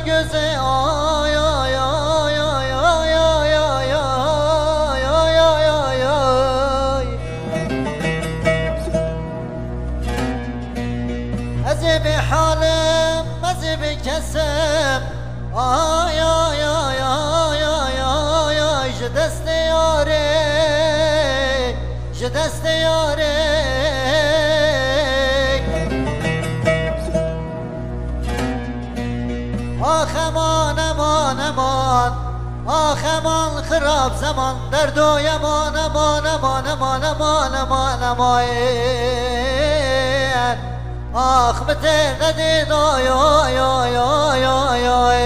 göze ay ay ay ay ay ay ay ay ay ay ay. Azibi halim azibi kesem ay ay ay ay ay ay ay. Je deste yare je deste yare. Ah aman aman aman, ah aman xirab zaman, derdo yaman aman aman aman aman aman aman. Ah biterdi oy oy oy oy oy oy.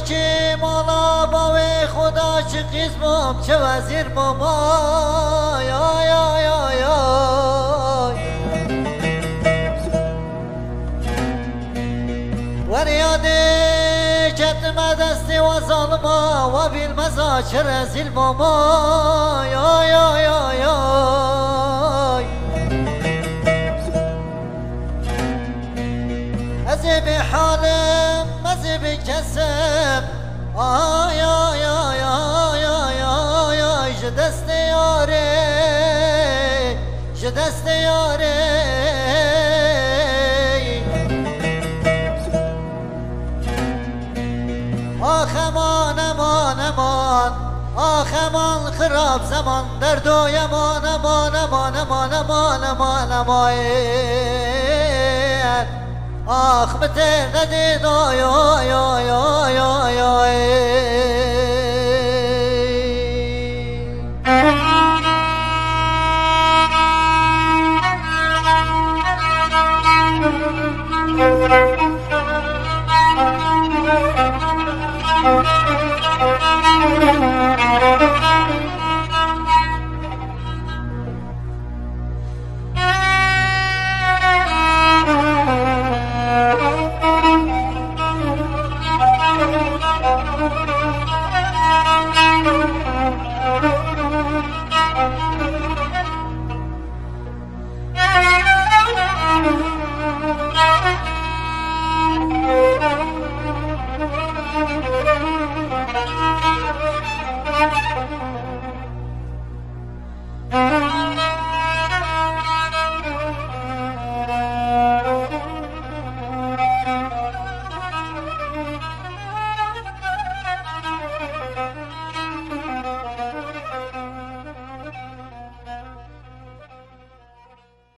که مالا با خدا چه قسمم چه وزیر ماما یا یا یا یا. ور یاده کتم دستی و ظالما و بالمزا چه رزیل ماما یا یا یا یا. ازی به حالم ازی به کسم آی آی آی آی آی آی آی. je deste yare je deste yare. آخ امان امان امان آخ امان خراب زمان درد و یمان امان امان امان امان امان امان. آخ بتردید آی آی آی آی آی آی. Thank you.